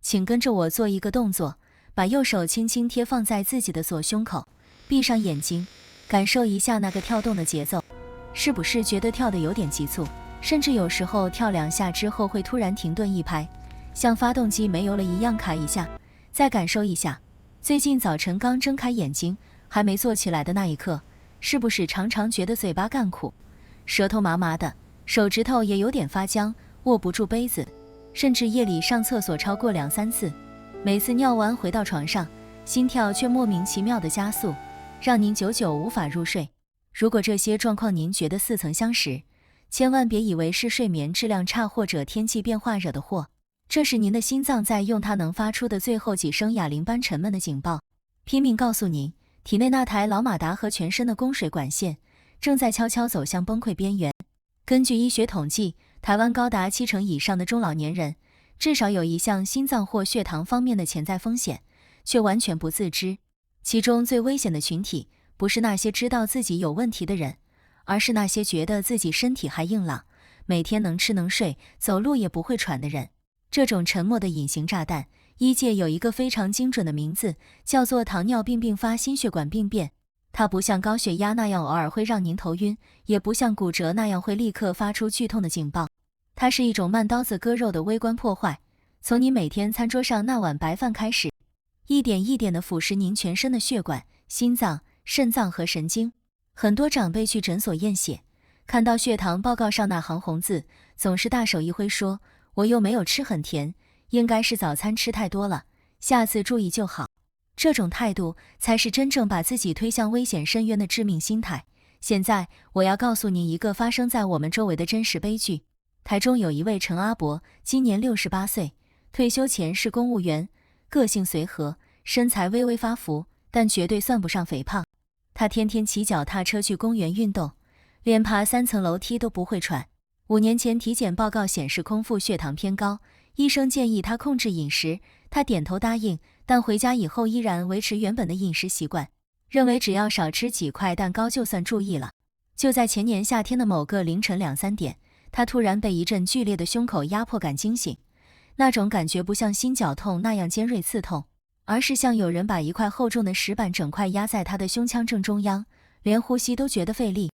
请跟着我做一个动作，把右手轻轻贴放在自己的左胸口，闭上眼睛，感受一下那个跳动的节奏，是不是觉得跳得有点急促？甚至有时候跳2下之后会突然停顿一拍，像发动机没油了一样卡一下。再感受一下，最近早晨刚睁开眼睛还没坐起来的那一刻，是不是常常觉得嘴巴干苦，舌头麻麻的，手指头也有点发僵，握不住杯子，甚至夜里上厕所超过2、3次，每次尿完回到床上，心跳却莫名其妙的加速，让您久久无法入睡。如果这些状况您觉得似曾相识，千万别以为是睡眠质量差或者天气变化惹的祸，这是您的心脏在用它能发出的最后几声哑铃般沉闷的警报，拼命告诉您，体内那台老马达和全身的供水管线正在悄悄走向崩溃边缘。根据医学统计，台湾高达70%以上的中老年人至少有一项心脏或血糖方面的潜在风险，却完全不自知。其中最危险的群体，不是那些知道自己有问题的人，而是那些觉得自己身体还硬朗，每天能吃能睡，走路也不会喘的人。这种沉默的隐形炸弹，医界有一个非常精准的名字，叫做糖尿病并发心血管病变。它不像高血压那样偶尔会让您头晕，也不像骨折那样会立刻发出剧痛的警报。它是一种慢刀子割肉的微观破坏，从你每天餐桌上那碗白饭开始，一点一点地腐蚀您全身的血管、心脏、肾脏和神经。很多长辈去诊所验血，看到血糖报告上那行红字，总是大手一挥说，我又没有吃很甜，应该是早餐吃太多了，下次注意就好。这种态度才是真正把自己推向危险深渊的致命心态。现在我要告诉您一个发生在我们周围的真实悲剧。台中有一位陈阿伯，今年68岁，退休前是公务员，个性随和，身材微微发福，但绝对算不上肥胖。他天天骑脚踏车去公园运动，连爬3层楼梯都不会喘。5年前体检报告显示空腹血糖偏高，医生建议他控制饮食，他点头答应，但回家以后依然维持原本的饮食习惯，认为只要少吃几块蛋糕就算注意了。就在前年夏天的某个凌晨2、3点，他突然被一阵剧烈的胸口压迫感惊醒，那种感觉不像心绞痛那样尖锐刺痛，而是像有人把一块厚重的石板整块压在他的胸腔正中央，连呼吸都觉得费力。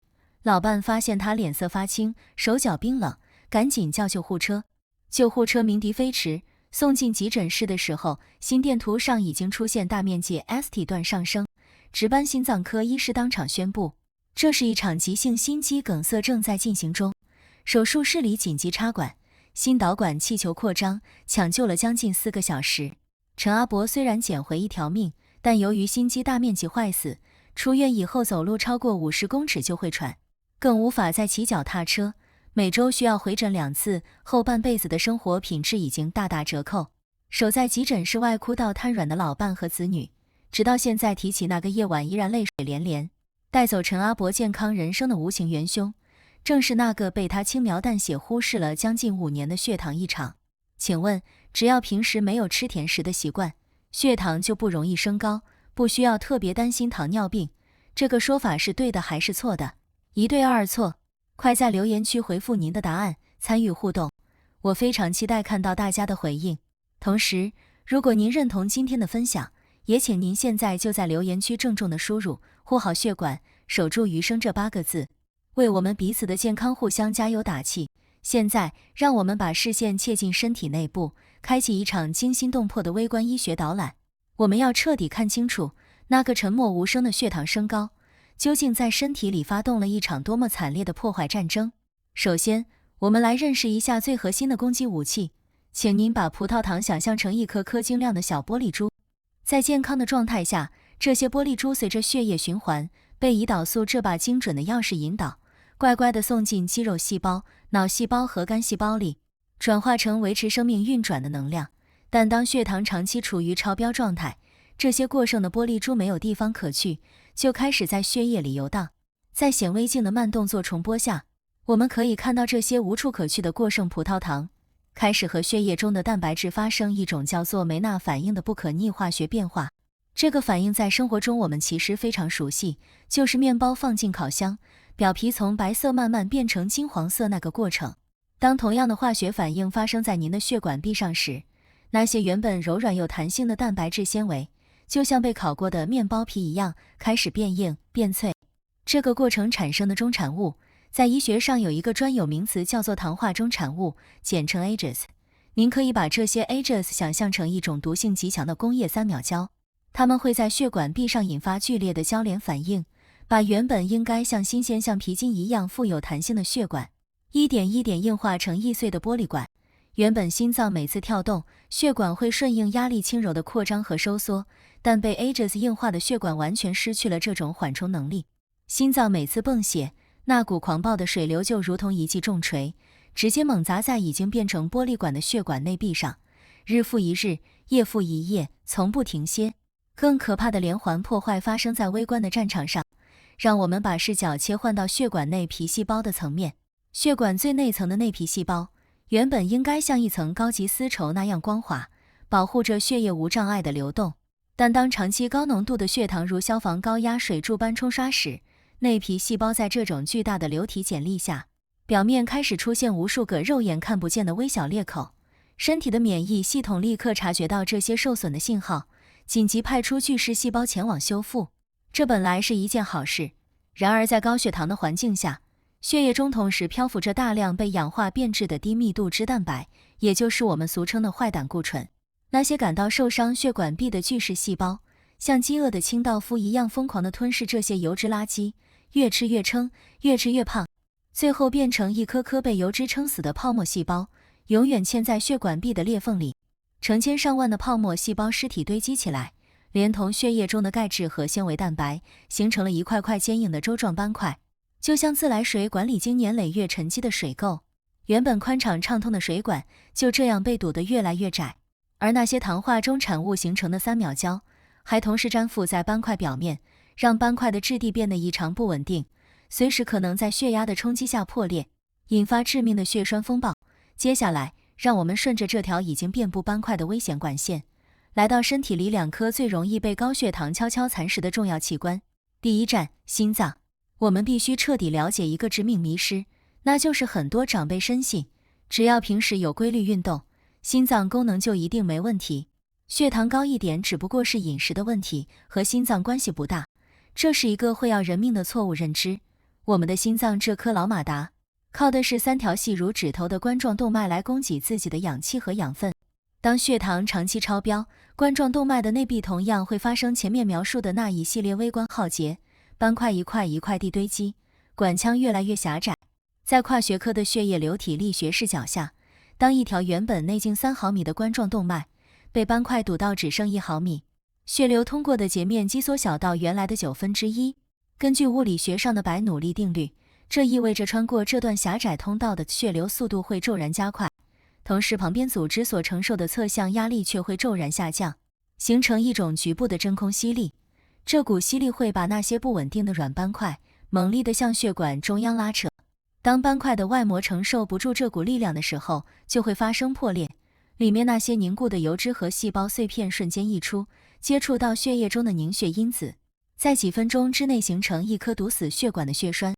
老伴发现他脸色发青，手脚冰冷，赶紧叫救护车。救护车鸣笛飞驰，送进急诊室的时候，心电图上已经出现大面积 ST 段上升。值班心脏科医师当场宣布，这是一场急性心肌梗塞正在进行中。手术室里紧急插管，心导管气球扩张，抢救了将近4个小时。陈阿伯虽然捡回一条命，但由于心肌大面积坏死，出院以后走路超过50公尺就会喘，更无法再骑脚踏车，每周需要回诊2次，后半辈子的生活品质已经大打折扣。守在急诊室外哭到瘫软的老伴和子女，直到现在提起那个夜晚依然泪水连连。带走陈阿伯健康人生的无形元凶，正是那个被他轻描淡写忽视了将近5年的血糖异常。请问，只要平时没有吃甜食的习惯，血糖就不容易升高，不需要特别担心糖尿病，这个说法是对的还是错的？1对2错。快在留言区回复您的答案，参与互动，我非常期待看到大家的回应。同时，如果您认同今天的分享，也请您现在就在留言区郑重地输入“护好血管，守住余生”这8个字，为我们彼此的健康互相加油打气。现在，让我们把视线切进身体内部，开启一场惊心动魄的微观医学导览。我们要彻底看清楚，那个沉默无声的血糖升高，究竟在身体里发动了一场多么惨烈的破坏战争。首先，我们来认识一下最核心的攻击武器。请您把葡萄糖想象成一颗颗晶亮的小玻璃珠。在健康的状态下，这些玻璃珠随着血液循环，被胰岛素这把精准的钥匙引导，乖乖地送进肌肉细胞、脑细胞和肝细胞里，转化成维持生命运转的能量。但当血糖长期处于超标状态，这些过剩的玻璃珠没有地方可去，就开始在血液里游荡。在显微镜的慢动作重播下，我们可以看到这些无处可去的过剩葡萄糖开始和血液中的蛋白质发生一种叫做梅纳反应的不可逆化学变化。这个反应在生活中我们其实非常熟悉，就是面包放进烤箱，表皮从白色慢慢变成金黄色那个过程。当同样的化学反应发生在您的血管壁上时，那些原本柔软有弹性的蛋白质纤维，就像被烤过的面包皮一样，开始变硬、变脆。这个过程产生的中产物，在医学上有一个专有名词叫做糖化中产物，简称 AGEs。您可以把这些 AGEs 想象成一种毒性极强的工业三秒胶，它们会在血管壁上引发剧烈的交联反应，把原本应该像新鲜像皮筋一样富有弹性的血管，一点一点硬化成易碎的玻璃管。原本心脏每次跳动，血管会顺应压力轻柔的扩张和收缩，但被 AGEs 硬化的血管完全失去了这种缓冲能力。心脏每次泵血，那股狂暴的水流就如同一记重锤，直接猛砸在已经变成玻璃管的血管内壁上，日复一日，夜复一夜，从不停歇。更可怕的连环破坏发生在微观的战场上。让我们把视角切换到血管内皮细胞的层面。血管最内层的内皮细胞，原本应该像一层高级丝绸那样光滑，保护着血液无障碍的流动。但当长期高浓度的血糖如消防高压水柱般冲刷时，内皮细胞在这种巨大的流体剪力下，表面开始出现无数个肉眼看不见的微小裂口。身体的免疫系统立刻察觉到这些受损的信号，紧急派出巨噬细胞前往修复。这本来是一件好事，然而在高血糖的环境下，血液中同时漂浮着大量被氧化变质的低密度脂蛋白，也就是我们俗称的坏胆固醇。那些感到受伤血管壁的巨噬细胞，像饥饿的清道夫一样疯狂地吞噬这些油脂垃圾，越吃越撑，越吃越胖，最后变成一颗颗被油脂撑死的泡沫细胞，永远嵌在血管壁的裂缝里。成千上万的泡沫细胞尸体堆积起来，连同血液中的钙质和纤维蛋白，形成了一块块坚硬的粥状斑块，就像自来水管里经年累月沉积的水垢。原本宽敞畅通的水管就这样被堵得越来越窄，而那些糖化中产物形成的三秒胶，还同时粘附在斑块表面，让斑块的质地变得异常不稳定，随时可能在血压的冲击下破裂，引发致命的血栓风暴。接下来，让我们顺着这条已经遍布斑块的危险管线，来到身体里两颗最容易被高血糖悄悄蚕食的重要器官。第一站，心脏。我们必须彻底了解一个致命迷失，那就是很多长辈深信，只要平时有规律运动，心脏功能就一定没问题。血糖高一点只不过是饮食的问题，和心脏关系不大。这是一个会要人命的错误认知。我们的心脏这颗老马达，靠的是3条细如指头的冠状动脉来供给自己的氧气和养分。当血糖长期超标，冠状动脉的内壁同样会发生前面描述的那一系列微观浩劫，斑块一块一块地堆积，管腔越来越狭窄。在跨学科的血液流体力学视角下，当一条原本内径3毫米的冠状动脉被斑块堵到只剩1毫米，血流通过的截面积缩小到原来的1/9。根据物理学上的白努力定律，这意味着穿过这段狭窄通道的血流速度会骤然加快，同时旁边组织所承受的侧向压力却会骤然下降，形成一种局部的真空吸力。这股吸力会把那些不稳定的软斑块猛力地向血管中央拉扯。当斑块的外膜承受不住这股力量的时候，就会发生破裂，里面那些凝固的油脂和细胞碎片瞬间溢出，接触到血液中的凝血因子，在几分钟之内形成一颗堵死血管的血栓。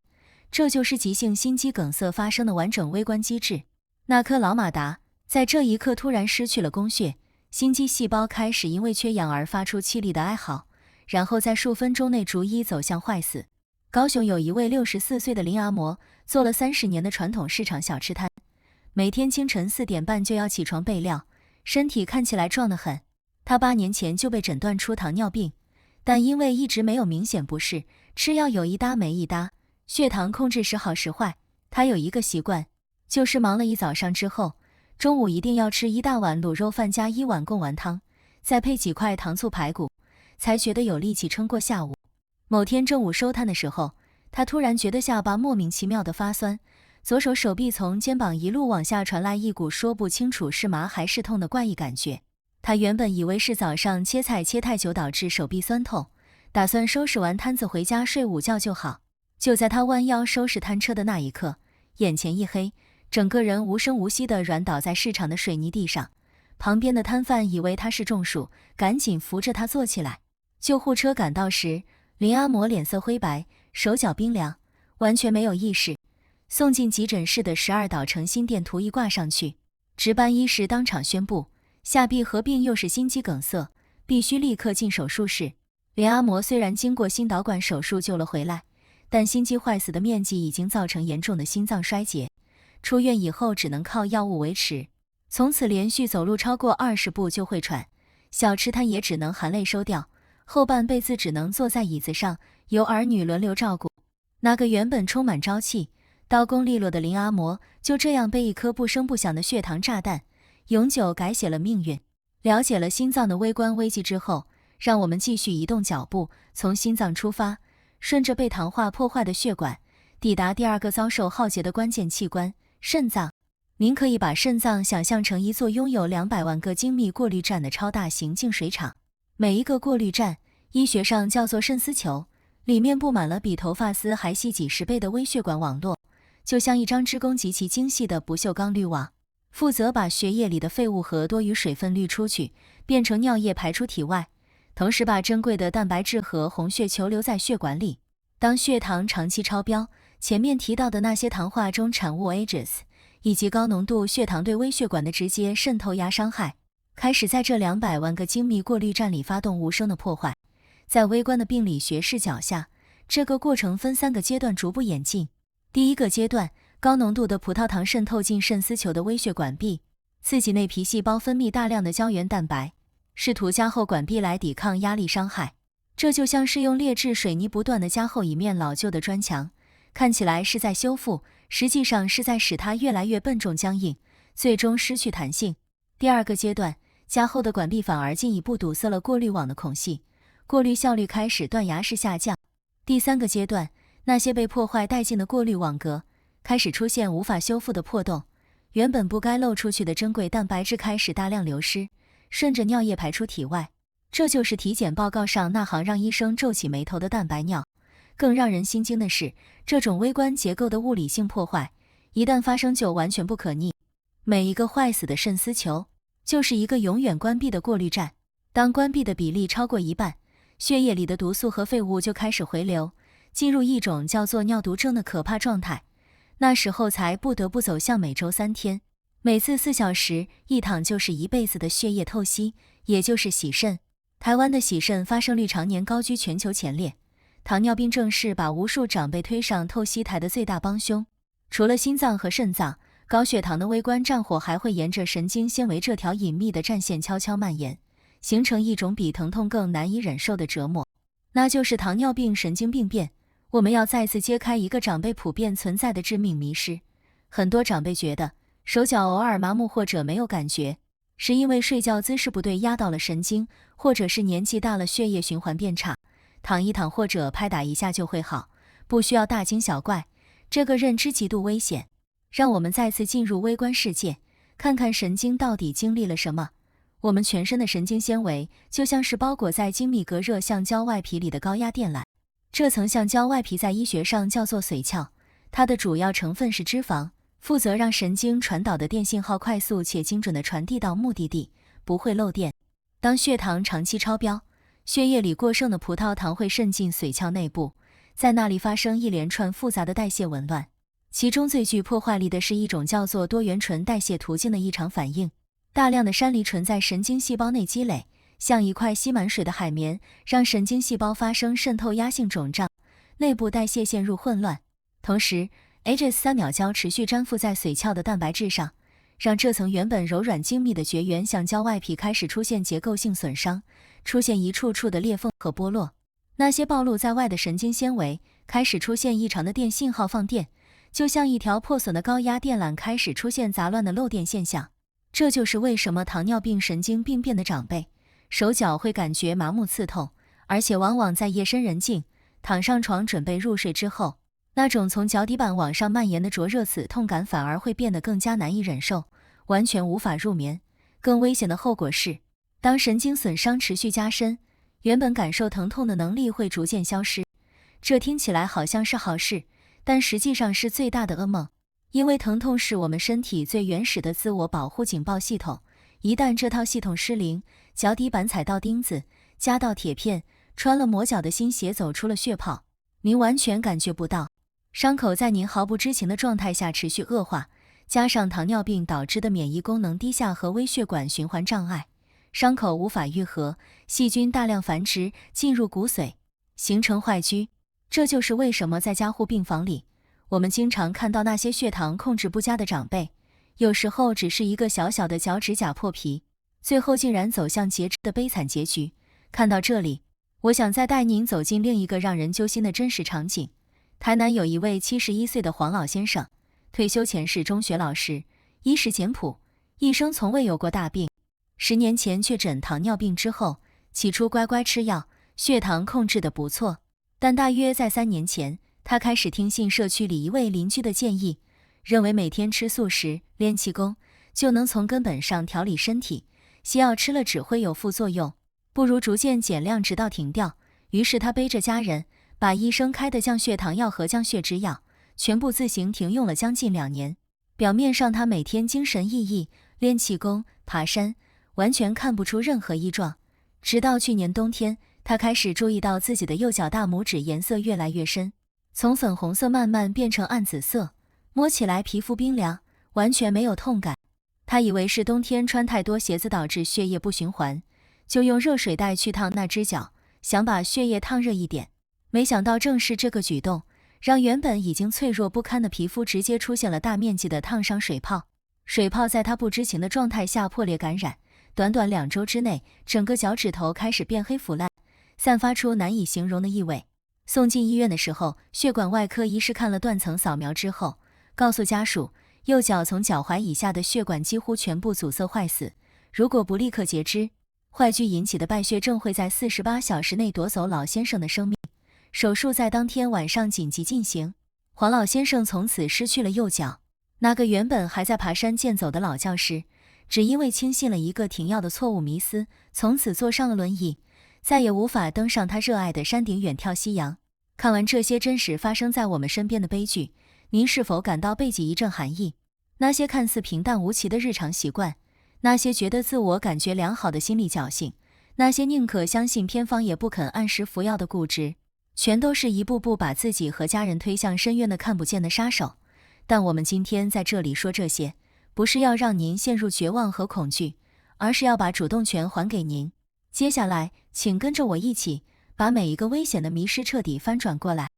这就是急性心肌梗塞发生的完整微观机制。那颗老马达在这一刻突然失去了供血，心肌细胞开始因为缺氧而发出凄厉的哀嚎，然后在数分钟内逐一走向坏死。高雄有一位64岁的林阿嬷，做了30年的传统市场小吃摊，每天清晨4点半就要起床备料，身体看起来壮得很。他8年前就被诊断出糖尿病，但因为一直没有明显不适，吃药有一搭没一搭，血糖控制时好时坏。他有一个习惯，就是忙了一早上之后，中午一定要吃1大碗卤肉饭加1碗贡丸汤，再配几块糖醋排骨，才觉得有力气撑过下午。某天正午收摊的时候，他突然觉得下巴莫名其妙的发酸，左手手臂从肩膀一路往下传来一股说不清楚是麻还是痛的怪异感觉。他原本以为是早上切菜切太久导致手臂酸痛，打算收拾完摊子回家睡午觉就好。就在他弯腰收拾摊车的那一刻，眼前一黑，整个人无声无息地软倒在市场的水泥地上。旁边的摊贩以为他是中暑，赶紧扶着他坐起来。救护车赶到时，林阿嬷脸色灰白，手脚冰凉，完全没有意识。送进急诊室的12导程心电图一挂上去，值班医师当场宣布，下臂合并又是心肌梗塞，必须立刻进手术室。林阿嬷虽然经过心导管手术救了回来，但心肌坏死的面积已经造成严重的心脏衰竭，出院以后只能靠药物维持。从此连续走路超过20步就会喘，小吃摊也只能含泪收掉，后半辈子只能坐在椅子上，由儿女轮流照顾。那个原本充满朝气、刀工利落的林阿嬷，就这样被一颗不声不响的血糖炸弹永久改写了命运。了解了心脏的微观危机之后，让我们继续移动脚步，从心脏出发，顺着被糖化破坏的血管，抵达第二个遭受浩劫的关键器官——肾脏。您可以把肾脏想象成一座拥有200万个精密过滤站的超大型净水厂，每一个过滤站，医学上叫做肾丝球，里面布满了比头发丝还细几10倍的微血管网络，就像一张织工极其精细的不锈钢滤网，负责把血液里的废物和多余水分滤出去，变成尿液排出体外，同时把珍贵的蛋白质和红血球留在血管里。当血糖长期超标，前面提到的那些糖化中产物 AGEs 以及高浓度血糖对微血管的直接渗透压伤害，开始在这200万个精密过滤站里发动无声的破坏。在微观的病理学视角下，这个过程分3个阶段逐步演进。第一个阶段，高浓度的葡萄糖渗透进肾丝球的微血管壁，刺激内皮细胞分泌大量的胶原蛋白，试图加厚管壁来抵抗压力伤害。这就像是用劣质水泥不断地加厚一面老旧的砖墙，看起来是在修复，实际上是在使它越来越笨重僵硬，最终失去弹性。第二个阶段，加厚的管壁反而进一步堵塞了过滤网的孔隙，过滤效率开始断崖式下降。第三个阶段，那些被破坏殆尽的过滤网格开始出现无法修复的破洞，原本不该漏出去的珍贵蛋白质开始大量流失，顺着尿液排出体外。这就是体检报告上那行让医生皱起眉头的蛋白尿。更让人心惊的是，这种微观结构的物理性破坏，一旦发生就完全不可逆。每一个坏死的肾丝球，就是一个永远关闭的过滤站。当关闭的比例超过1半，血液里的毒素和废物就开始回流，进入一种叫做尿毒症的可怕状态。那时候才不得不走向每周3天，每次4小时，一躺就是一辈子的血液透析，也就是洗肾。台湾的洗肾发生率常年高居全球前列，糖尿病正是把无数长辈推上透析台的最大帮凶。除了心脏和肾脏，高血糖的微观战火还会沿着神经纤维这条隐秘的战线悄悄蔓延，形成一种比疼痛更难以忍受的折磨，那就是糖尿病神经病变。我们要再次揭开一个长辈普遍存在的致命迷失。很多长辈觉得手脚偶尔麻木或者没有感觉，是因为睡觉姿势不对压到了神经，或者是年纪大了血液循环变差，躺一躺或者拍打一下就会好，不需要大惊小怪。这个认知极度危险。让我们再次进入微观世界，看看神经到底经历了什么。我们全身的神经纤维就像是包裹在精密隔热橡胶外皮里的高压电缆，这层橡胶外皮在医学上叫做髓鞘，它的主要成分是脂肪，负责让神经传导的电信号快速且精准地传递到目的地，不会漏电。当血糖长期超标，血液里过剩的葡萄糖会渗进髓鞘内部，在那里发生一连串复杂的代谢紊乱。其中最具破坏力的是一种叫做多元醇代谢途径的异常反应，大量的山梨醇在神经细胞内积累，像一块吸满水的海绵，让神经细胞发生渗透压性肿胀，内部代谢陷入混乱。同时 AGEs 三秒胶持续粘附在髓鞘的蛋白质上，让这层原本柔软精密的绝缘橡胶外皮开始出现结构性损伤，出现一处处的裂缝和剥落。那些暴露在外的神经纤维开始出现异常的电信号放电，就像一条破损的高压电缆开始出现杂乱的漏电现象。这就是为什么糖尿病神经病变的长辈手脚会感觉麻木刺痛，而且往往在夜深人静躺上床准备入睡之后，那种从脚底板往上蔓延的灼热刺痛感反而会变得更加难以忍受，完全无法入眠。更危险的后果是，当神经损伤持续加深，原本感受疼痛的能力会逐渐消失。这听起来好像是好事，但实际上是最大的噩梦。因为疼痛是我们身体最原始的自我保护警报系统，一旦这套系统失灵，脚底板踩到钉子，夹到铁片，穿了磨脚的新鞋走出了血泡，您完全感觉不到。伤口在您毫不知情的状态下持续恶化，加上糖尿病导致的免疫功能低下和微血管循环障碍，伤口无法愈合，细菌大量繁殖，进入骨髓，形成坏疽。这就是为什么在加护病房里，我们经常看到那些血糖控制不佳的长辈，有时候只是一个小小的脚趾甲破皮，最后竟然走向截肢的悲惨结局。看到这里，我想再带您走进另一个让人揪心的真实场景。台南有一位71岁的黄老先生，退休前是中学老师，衣食简朴，一生从未有过大病。10年前确诊糖尿病之后，起初乖乖吃药，血糖控制得不错，但大约在3年前，他开始听信社区里一位邻居的建议，认为每天吃素食、练气功就能从根本上调理身体，西药吃了只会有副作用，不如逐渐减量直到停掉。于是他背着家人，把医生开的降血糖药和降血脂药全部自行停用了将近2年。表面上他每天精神奕奕，练气功、爬山，完全看不出任何异状。直到去年冬天，他开始注意到自己的右脚大拇指颜色越来越深，从粉红色慢慢变成暗紫色，摸起来皮肤冰凉，完全没有痛感。他以为是冬天穿太多鞋子导致血液不循环，就用热水袋去烫那只脚，想把血液烫热一点。没想到正是这个举动，让原本已经脆弱不堪的皮肤直接出现了大面积的烫伤水泡。水泡在他不知情的状态下破裂感染，短短2周之内，整个脚趾头开始变黑腐烂，散发出难以形容的异味。送进医院的时候，血管外科医师看了断层扫描之后，告诉家属，右脚从脚踝以下的血管几乎全部阻塞坏死，如果不立刻截肢，坏疽引起的败血症会在48小时内夺走老先生的生命。手术在当天晚上紧急进行，黄老先生从此失去了右脚。那个原本还在爬山健走的老教师，只因为轻信了一个停药的错误迷思，从此坐上了轮椅，再也无法登上他热爱的山顶远眺夕阳。看完这些真实发生在我们身边的悲剧，您是否感到背脊一阵寒意？那些看似平淡无奇的日常习惯，那些觉得自我感觉良好的心理侥幸，那些宁可相信偏方也不肯按时服药的固执，全都是一步步把自己和家人推向深渊的看不见的杀手。但我们今天在这里说这些，不是要让您陷入绝望和恐惧，而是要把主动权还给您。接下来，请跟着我一起，把每一个危险的迷失彻底翻转过来，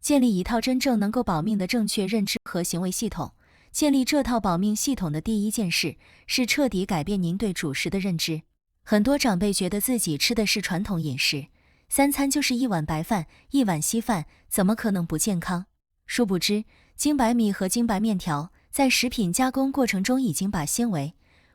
建立一套真正能够保命的正确认知和行为系统。建立这套保命系统的第一件事，是彻底改变您对主食的认知。很多长辈觉得自己吃的是传统饮食，3餐就是1碗白饭、1碗稀饭，怎么可能不健康？殊不知，精白米和精白面条在食品加工过程中已经把纤维、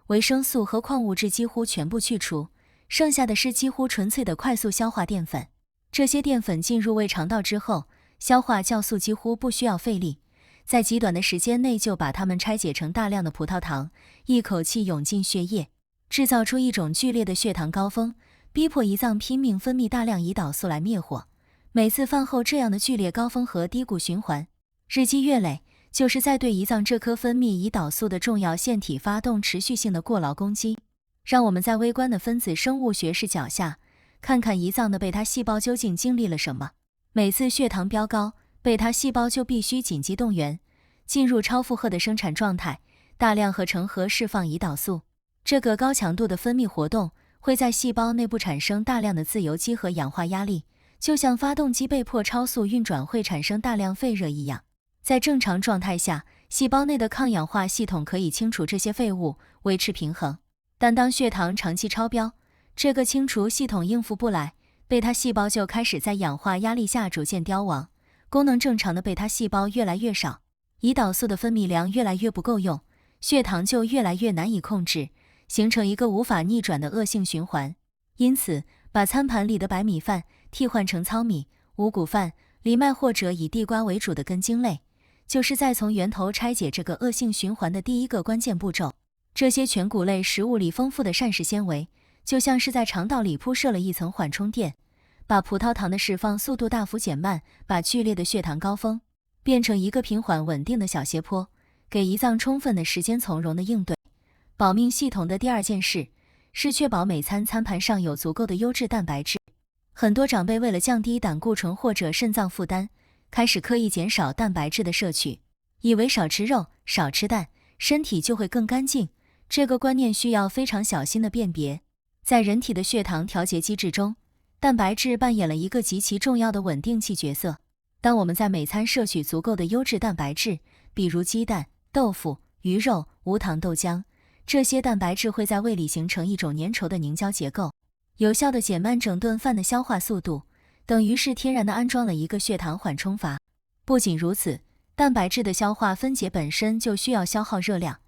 维生素和矿物质几乎全部去除，剩下的是几乎纯粹的快速消化淀粉。这些淀粉进入胃肠道之后，消化酵素几乎不需要费力，在极短的时间内就把它们拆解成大量的葡萄糖，一口气涌进血液，制造出一种剧烈的血糖高峰，逼迫胰脏拼命分泌大量胰岛素来灭火。每次饭后这样的剧烈高峰和低谷循环，日积月累，就是在对胰脏这颗分泌胰岛素的重要腺体发动持续性的过劳攻击。让我们在微观的分子生物学视角下，看看胰脏的贝塔细胞究竟经历了什么。每次血糖飙高，贝塔细胞就必须紧急动员，进入超负荷的生产状态，大量合成和释放胰岛素。这个高强度的分泌活动会在细胞内部产生大量的自由基和氧化压力，就像发动机被迫超速运转会产生大量废热一样。在正常状态下，细胞内的抗氧化系统可以清除这些废物，维持平衡。但当血糖长期超标，这个清除系统应付不来，贝塔细胞就开始在氧化压力下逐渐凋亡，功能正常的贝塔细胞越来越少，胰岛素的分泌量越来越不够用，血糖就越来越难以控制，形成一个无法逆转的恶性循环。因此，把餐盘里的白米饭替换成糙米、五谷饭、藜麦或者以地瓜为主的根茎类，就是在从源头拆解这个恶性循环的第一个关键步骤。这些全谷类食物里丰富的膳食纤维，就像是在肠道里铺设了一层缓冲垫，把葡萄糖的释放速度大幅减慢，把剧烈的血糖高峰变成一个平缓稳定的小斜坡，给胰脏充分的时间从容的应对。保命系统的第二件事，是确保每餐餐盘上有足够的优质蛋白质。很多长辈为了降低胆固醇或者肾脏负担，开始刻意减少蛋白质的摄取，以为少吃肉、少吃蛋，身体就会更干净。这个观念需要非常小心的辨别。在人体的血糖调节机制中，蛋白质扮演了一个极其重要的稳定器角色。当我们在每餐摄取足够的优质蛋白质，比如鸡蛋、豆腐、鱼肉、无糖豆浆，这些蛋白质会在胃里形成一种粘稠的凝胶结构，有效地减慢整顿饭的消化速度，等于是天然地安装了一个血糖缓冲阀。不仅如此，蛋白质的消化分解本身就需要消耗热量，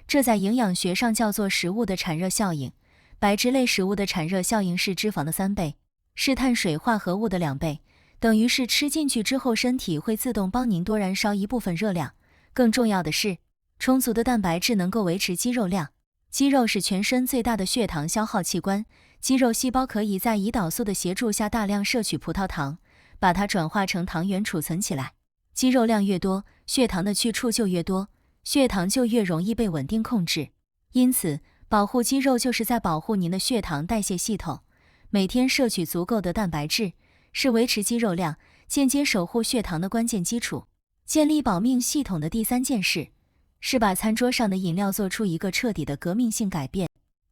这在营养学上叫做食物的产热效应。白质类食物的产热效应是脂肪的3倍，是碳水化合物的2倍，等于是吃进去之后，身体会自动帮您多燃烧一部分热量。更重要的是，充足的蛋白质能够维持肌肉量。肌肉是全身最大的血糖消耗器官，肌肉细胞可以在胰岛素的协助下大量摄取葡萄糖，把它转化成糖原储存起来。肌肉量越多，血糖的去处就越多，血糖就越容易被稳定控制。因此，保护肌肉就是在保护您的血糖代谢系统。每天摄取足够的蛋白质，是维持肌肉量、间接守护血糖的关键基础。建立保命系统的第3件事，是把餐桌上的饮料做出一个彻底的革命性改变。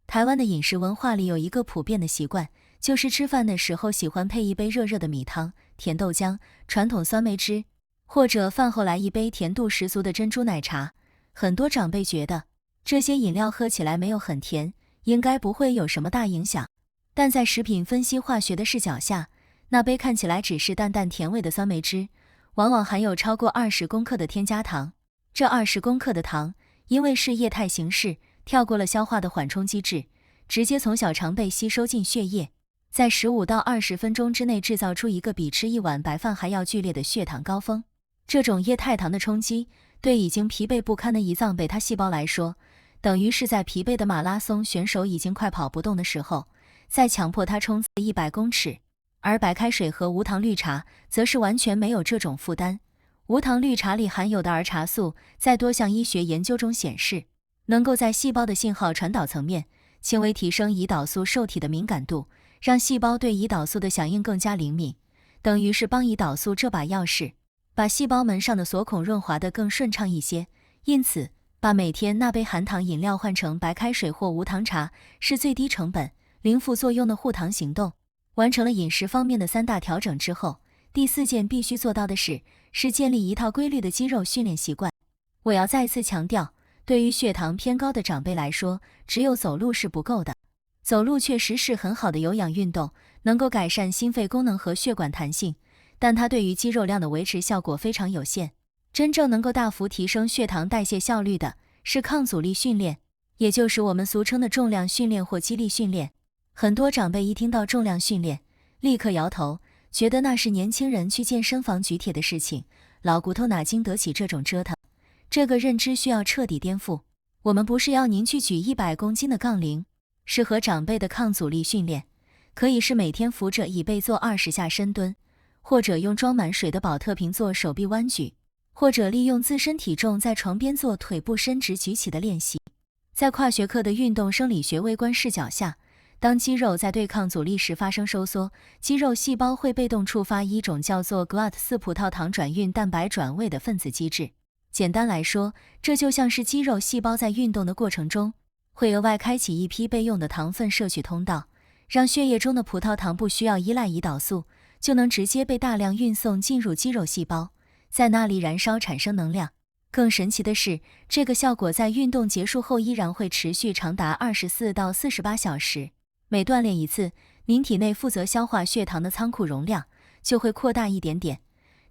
台湾的饮食文化里有一个普遍的习惯，就是吃饭的时候喜欢配一杯热热的米汤、甜豆浆、传统酸梅汁，或者饭后来一杯甜度十足的珍珠奶茶。很多长辈觉得这些饮料喝起来没有很甜，应该不会有什么大影响。但在食品分析化学的视角下，那杯看起来只是淡淡甜味的酸梅汁，往往含有超过20公克的添加糖。这20公克的糖，因为是液态形式，跳过了消化的缓冲机制，直接从小肠被吸收进血液，在15到20分钟之内制造出一个比吃一碗白饭还要剧烈的血糖高峰。这种液态糖的冲击，对已经疲惫不堪的胰脏贝塔细胞来说，等于是在疲惫的马拉松选手已经快跑不动的时候，再强迫他冲刺100公尺。而白开水和无糖绿茶则是完全没有这种负担。无糖绿茶里含有的儿茶素，在多项医学研究中显示，能够在细胞的信号传导层面，轻微提升胰岛素受体的敏感度，让细胞对胰岛素的响应更加灵敏，等于是帮胰岛素这把钥匙，把细胞门上的锁孔润滑得更顺畅一些。因此，把每天那杯含糖饮料换成白开水或无糖茶，是最低成本、零副作用的护糖行动。完成了饮食方面的3大调整之后，第4件必须做到的事，是建立一套规律的肌肉训练习惯。我要再次强调，对于血糖偏高的长辈来说，只有走路是不够的。走路确实是很好的有氧运动，能够改善心肺功能和血管弹性，但它对于肌肉量的维持效果非常有限。真正能够大幅提升血糖代谢效率的，是抗阻力训练，也就是我们俗称的重量训练或肌力训练。很多长辈一听到重量训练，立刻摇头，觉得那是年轻人去健身房举铁的事情，老骨头哪经得起这种折腾。这个认知需要彻底颠覆。我们不是要您去举100公斤的杠铃，适合长辈的抗阻力训练，可以是每天扶着椅背做20下深蹲，或者用装满水的保特瓶做手臂弯举，或者利用自身体重在床边做腿部伸直举起的练习。在跨学科的运动生理学微观视角下，当肌肉在对抗阻力时发生收缩，肌肉细胞会被动触发一种叫做 GLUT4 葡萄糖转运蛋白转位的分子机制。简单来说，这就像是肌肉细胞在运动的过程中，会额外开启一批备用的糖分摄取通道，让血液中的葡萄糖不需要依赖胰岛素，就能直接被大量运送进入肌肉细胞，在那里燃烧产生能量。更神奇的是，这个效果在运动结束后依然会持续长达24到48小时。每锻炼一次，您体内负责消化血糖的仓库容量就会扩大一点点。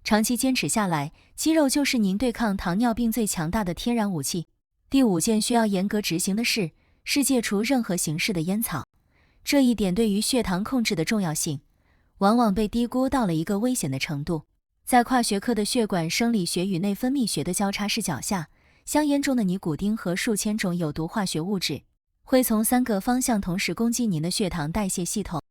长期坚持下来，肌肉就是您对抗糖尿病最强大的天然武器。第5件需要严格执行的事，是戒除任何形式的烟草。这一点对于血糖控制的重要性，往往被低估到了一个危险的程度。在跨学科的血管生理学与内分泌学的交叉视角下，香烟中的尼古丁和数千种有毒化学物质会从3个方向同时攻击您的血糖代谢系统。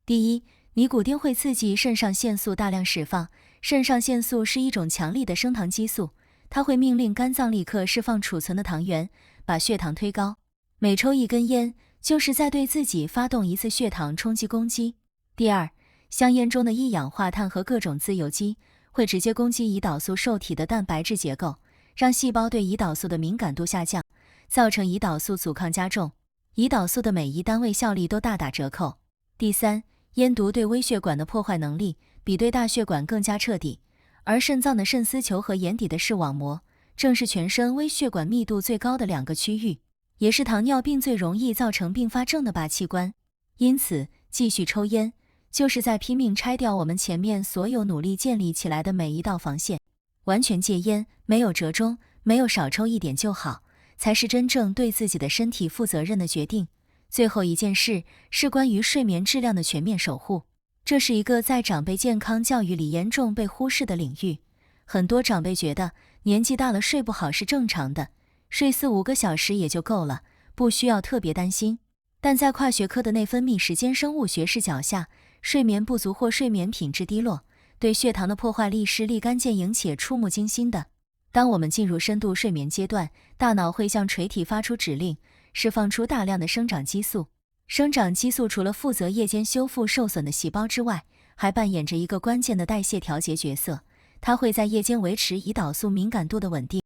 第一，尼古丁会刺激肾上腺素大量释放。肾上腺素是一种强力的升糖激素，它会命令肝脏立刻释放储存的糖原，把血糖推高。每抽一根烟，就是在对自己发动一次血糖冲击攻击。第二，香烟中的一氧化碳和各种自由基会直接攻击胰岛素受体的蛋白质结构，让细胞对胰岛素的敏感度下降，造成胰岛素阻抗加重，胰岛素的每一单位效力都大打折扣。第三，烟毒对微血管的破坏能力比对大血管更加彻底，而肾脏的肾丝球和眼底的视网膜正是全身微血管密度最高的2个区域，也是糖尿病最容易造成并发症的靶器官。因此，继续抽烟就是在拼命拆掉我们前面所有努力建立起来的每一道防线。完全戒烟，没有折中，没有少抽一点就好，才是真正对自己的身体负责任的决定。最后一件事是关于睡眠质量的全面守护，这是一个在长辈健康教育里严重被忽视的领域。很多长辈觉得年纪大了睡不好是正常的，睡4-5个小时也就够了，不需要特别担心。但在跨学科的内分泌时间生物学视角下，睡眠不足或睡眠品质低落，对血糖的破坏力是立竿见影且触目惊心的。当我们进入深度睡眠阶段，大脑会向垂体发出指令，释放出大量的生长激素。生长激素除了负责夜间修复受损的细胞之外，还扮演着一个关键的代谢调节角色。它会在夜间维持胰岛素敏感度的稳定，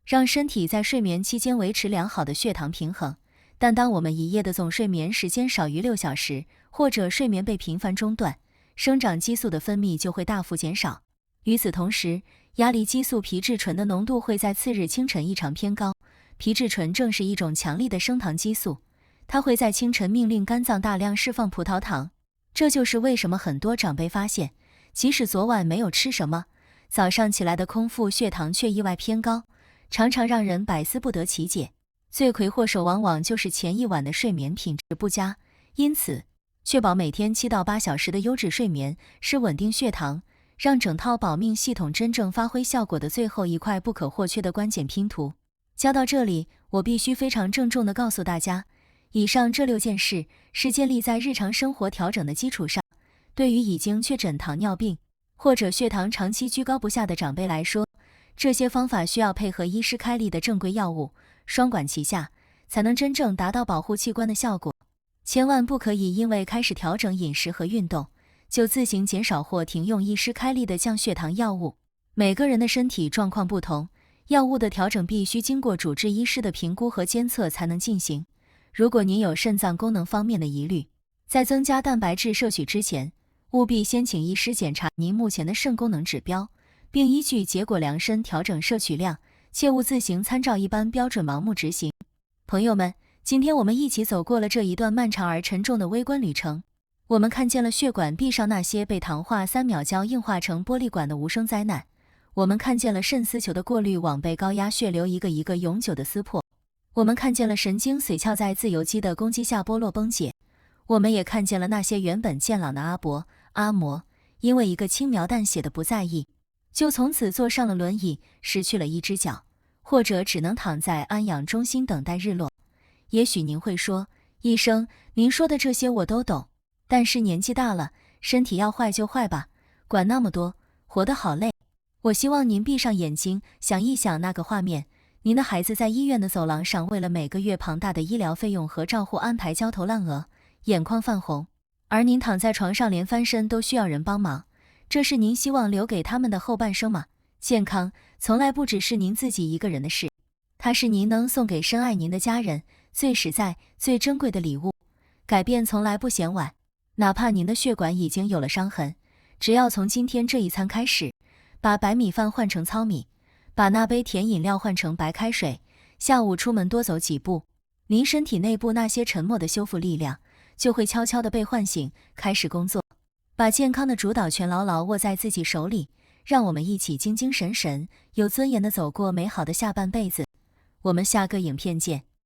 让身体在睡眠期间维持良好的血糖平衡。但当我们一夜的总睡眠时间少于6小时，或者睡眠被频繁中断，生长激素的分泌就会大幅减少。与此同时，压力激素皮质醇的浓度会在次日清晨异常偏高。皮质醇正是一种强力的升糖激素，它会在清晨命令肝脏大量释放葡萄糖。这就是为什么很多长辈发现，即使昨晚没有吃什么，早上起来的空腹血糖却意外偏高，常常让人百思不得其解。罪魁祸首往往就是前一晚的睡眠品质不佳。因此，确保每天7到8小时的优质睡眠是稳定血糖，让整套保命系统真正发挥效果的最后一块不可或缺的关键拼图。教到这里，我必须非常郑重地告诉大家，以上这6件事是建立在日常生活调整的基础上。对于已经确诊糖尿病或者血糖长期居高不下的长辈来说，这些方法需要配合医师开立的正规药物，双管齐下，才能真正达到保护器官的效果。千万不可以因为开始调整饮食和运动，就自行减少或停用医师开立的降血糖药物。每个人的身体状况不同，药物的调整必须经过主治医师的评估和监测才能进行。如果您有肾脏功能方面的疑虑，在增加蛋白质摄取之前，务必先请医师检查您目前的肾功能指标，并依据结果量身调整摄取量，切勿自行参照一般标准盲目执行。朋友们，今天我们一起走过了这一段漫长而沉重的微观旅程。我们看见了血管壁上那些被糖化3秒胶硬化成玻璃管的无声灾难，我们看见了肾丝球的过滤网被高压血流一个一个永久的撕破，我们看见了神经髓鞘在自由基的攻击下剥落崩解，我们也看见了那些原本健朗的阿伯、阿嬷，因为一个轻描淡写的不在意，就从此坐上了轮椅，失去了一只脚，或者只能躺在安养中心等待日落。也许您会说，医生，您说的这些我都懂，但是年纪大了，身体要坏就坏吧，管那么多，活得好累。我希望您闭上眼睛，想一想那个画面，您的孩子在医院的走廊上为了每个月庞大的医疗费用和照护安排焦头烂额，眼眶泛红，而您躺在床上连翻身都需要人帮忙。这是您希望留给他们的后半生吗？健康从来不只是您自己一个人的事，它是您能送给深爱您的家人最实在、最珍贵的礼物。改变从来不嫌晚，哪怕您的血管已经有了伤痕，只要从今天这一餐开始，把白米饭换成糙米，把那杯甜饮料换成白开水，下午出门多走几步，您身体内部那些沉默的修复力量就会悄悄地被唤醒，开始工作。把健康的主导权牢牢握在自己手里，让我们一起精精神神、有尊严地走过美好的下半辈子。我们下个影片见。